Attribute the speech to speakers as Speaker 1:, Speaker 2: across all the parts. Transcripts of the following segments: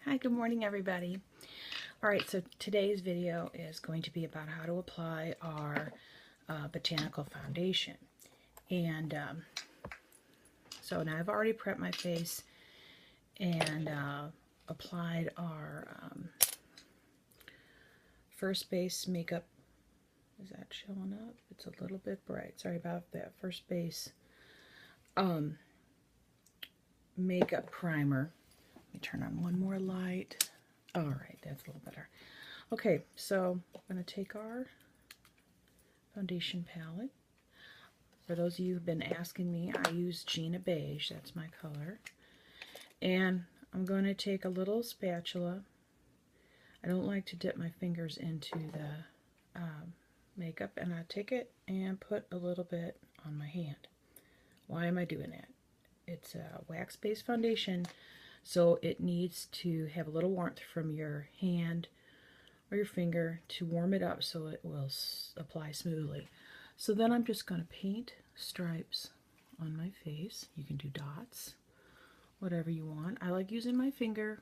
Speaker 1: Hi, good morning everybody. Alright, so today's video is going to be about how to apply our Botanical foundation. And so now I've already prepped my face and applied our First Base makeup. Is that showing up? It's a little bit bright. Sorry about that. First Base makeup primer. Let me turn on one more light. Alright, that's a little better. Okay, so I'm going to take our foundation palette. For those of you who've been asking me, I use Gina Beige. That's my color. And I'm going to take a little spatula. I don't like to dip my fingers into the makeup, and I take it and put a little bit on my hand. Why am I doing that? It's a wax-based foundation, so it needs to have a little warmth from your hand or your finger to warm it up so it will apply smoothly. So then I'm just going to paint stripes on my face. You can do dots, whatever you want. I like using my finger.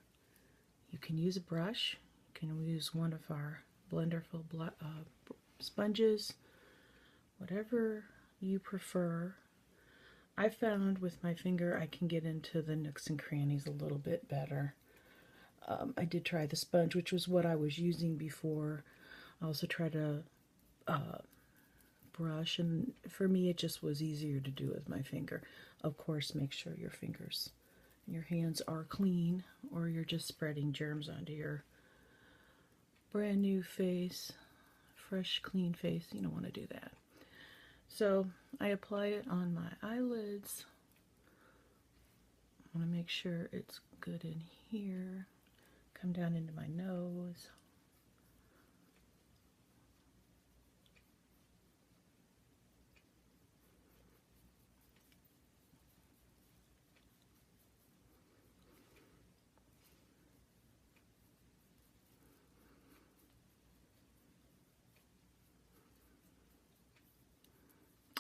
Speaker 1: You can use a brush. You can use one of our blenderful sponges, whatever you prefer. I found with my finger I can get into the nooks and crannies a little bit better. I did try the sponge, which was what I was using before. I also tried a brush, and for me it just was easier to do with my finger. Of course, make sure your fingers and your hands are clean, or you're just spreading germs onto your brand new face, fresh, clean face. You don't want to do that. So I apply it on my eyelids. I want to make sure it's good in here. Come down into my nose.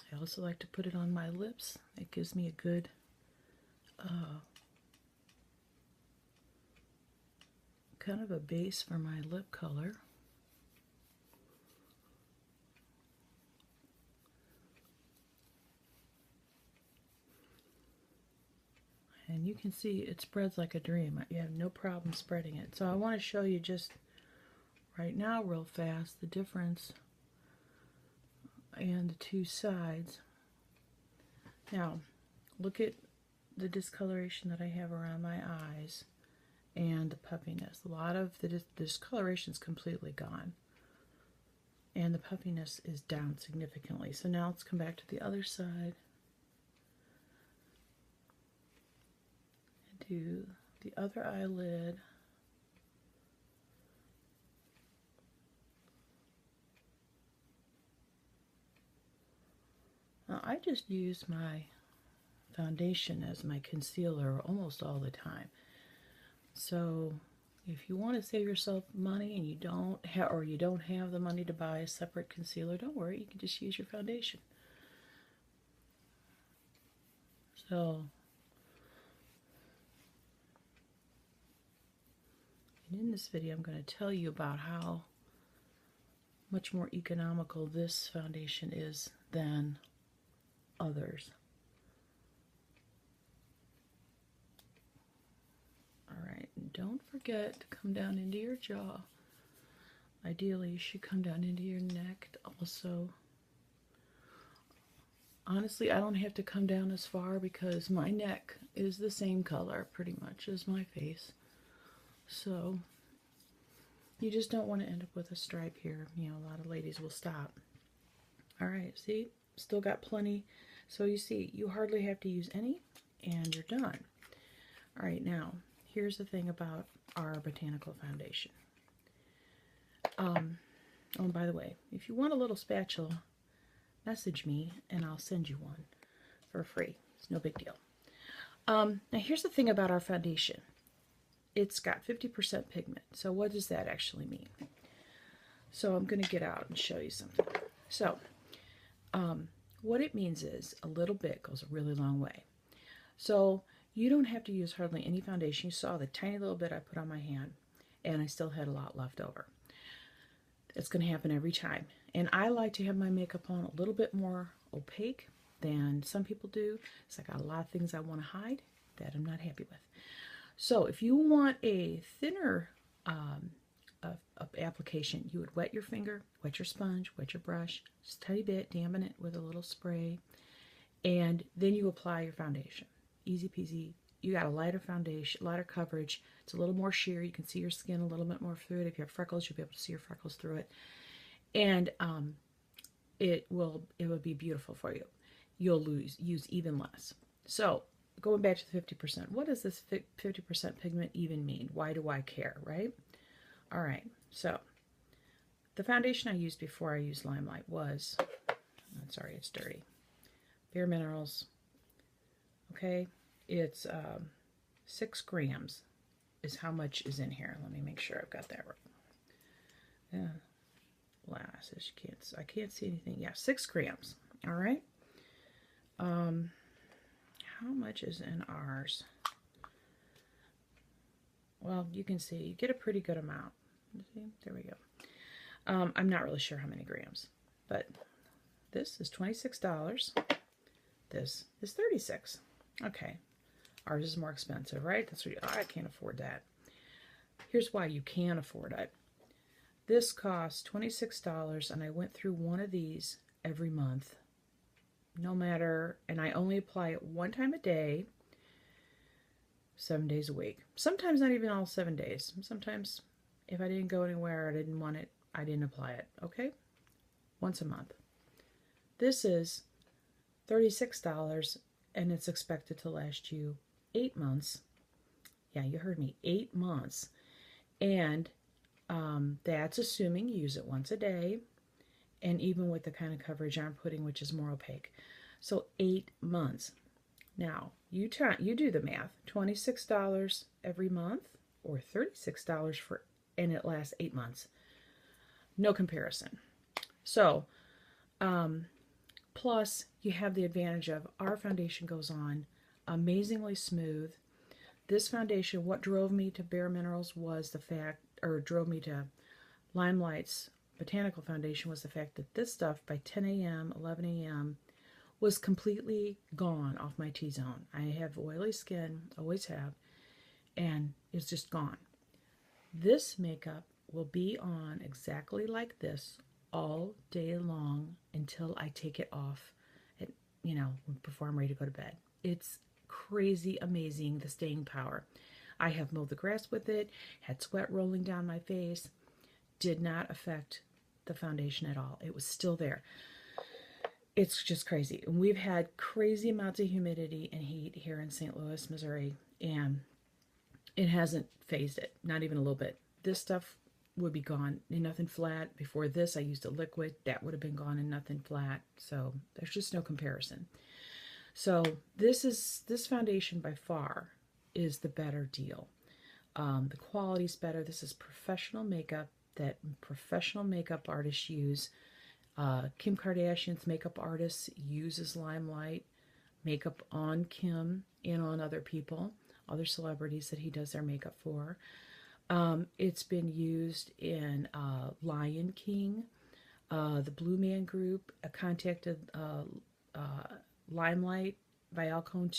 Speaker 1: I also like to put it on my lips. It gives me a good kind of a base for my lip color. And you can see it spreads like a dream. You have no problem spreading it. So I want to show you just right now real fast the difference and the two sides. Now look at the discoloration that I have around my eyes and the puffiness. A lot of the discoloration is completely gone, and the puffiness is down significantly. So now let's come back to the other side and do the other eyelid. Now, I just use my foundation as my concealer almost all the time. So if you want to save yourself money and you don't have the money to buy a separate concealer, don't worry, you can just use your foundation. So and in this video I'm going to tell you about how much more economical this foundation is than others. Alright, and don't forget to come down into your jaw. Ideally, you should come down into your neck also. Honestly, I don't have to come down as far because my neck is the same color pretty much as my face. So you just don't want to end up with a stripe here. You know, a lot of ladies will stop. Alright, see? Still got plenty. So you see, you hardly have to use any, and you're done. Alright, now, here's the thing about our Botanical foundation. Oh, and by the way, if you want a little spatula, message me and I'll send you one for free. It's no big deal. Now here's the thing about our foundation. It's got 50% pigment. So what does that actually mean? So I'm going to get out and show you something. So what it means is a little bit goes a really long way. So You don't have to use hardly any foundation. You saw the tiny little bit I put on my hand, and I still had a lot left over. It's going to happen every time. And I like to have my makeup on a little bit more opaque than some people do. So I got a lot of things I want to hide that I'm not happy with. So if you want a thinner application, you would wet your finger, wet your sponge, wet your brush, just a tiny bit, dampen it with a little spray, and then you apply your foundation. Easy peasy. You got a lighter foundation, lighter coverage. It's a little more sheer. You can see your skin a little bit more through it. If you have freckles, you'll be able to see your freckles through it. And it will be beautiful for you. You'll use even less. So going back to the 50%, what does this 50% pigment even mean? Why do I care, right? All right, so the foundation I used before I used Limelight was, I'm sorry, it's dirty, Bare Minerals. Okay, it's 6 grams is how much is in here. Let me make sure I've got that right. Yeah, glasses, I can't see anything. Yeah, 6 grams. All right. How much is in ours? Well, you can see, you get a pretty good amount. See, there we go. I'm not really sure how many grams, but this is $26. This is $36. Okay, ours is more expensive, right? That's what I can't afford that. Here's why you can afford it. This costs $26, and I went through one of these every month. No matter, and I only apply it one time a day, 7 days a week. Sometimes not even all 7 days. Sometimes if I didn't go anywhere, I didn't want it, I didn't apply it, okay? Once a month. This is $36, and it's expected to last you 8 months. Yeah, you heard me, 8 months. And that's assuming you use it once a day, and even with the kind of coverage I'm putting, which is more opaque. So 8 months. Now, you do the math. $26 every month, or $36 and it lasts 8 months. No comparison. So, plus you have the advantage of our foundation goes on amazingly smooth. This foundation, what drove me to Bare Minerals was the fact, or drove me to Limelight's Botanical foundation was the fact that this stuff by 10 a.m., 11 a.m. was completely gone off my T-zone. I have oily skin, always have, and it's just gone. This makeup will be on exactly like this all day long until I take it off, before I'm ready to go to bed. It's crazy amazing, the staying power. I have mowed the grass with it, had sweat rolling down my face, did not affect the foundation at all. It was still there. It's just crazy. And we've had crazy amounts of humidity and heat here in St. Louis, Missouri, and it hasn't phased it, not even a little bit. This stuff would be gone and nothing flat. Before this, I used a liquid. That would have been gone and nothing flat. So there's just no comparison. So this foundation by far is the better deal. The quality's better. This is professional makeup that professional makeup artists use. Kim Kardashian's makeup artist uses Limelight makeup on Kim and on other people, other celebrities that he does their makeup for. It's been used in Lion King. The Blue Man Group contacted Limelight by Alcone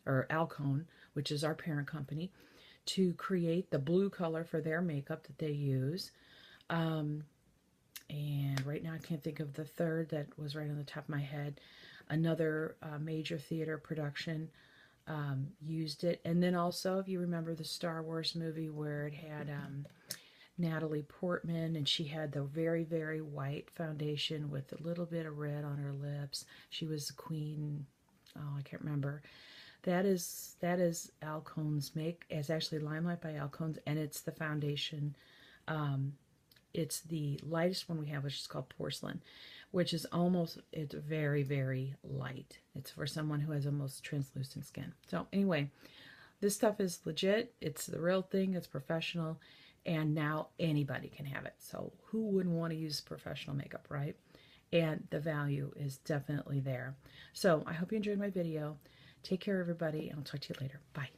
Speaker 1: Alcone, which is our parent company, to create the blue color for their makeup that they use. And right now I can't think of the third that was right on the top of my head. Another major theater production used it. And then also, if you remember the Star Wars movie where it had Natalie Portman, and she had the very, very white foundation with a little bit of red on her lips. She was the queen. Oh, I can't remember. That is Alcone's it's actually Limelight by Alcone's, and it's the foundation. It's the lightest one we have, which is called Porcelain, which is it's very, very light. It's for someone who has almost translucent skin. So anyway, this stuff is legit. It's the real thing. It's professional, and now anybody can have it. So who wouldn't want to use professional makeup, right? And the value is definitely there. So I hope you enjoyed my video. Take care, everybody, and I'll talk to you later. Bye.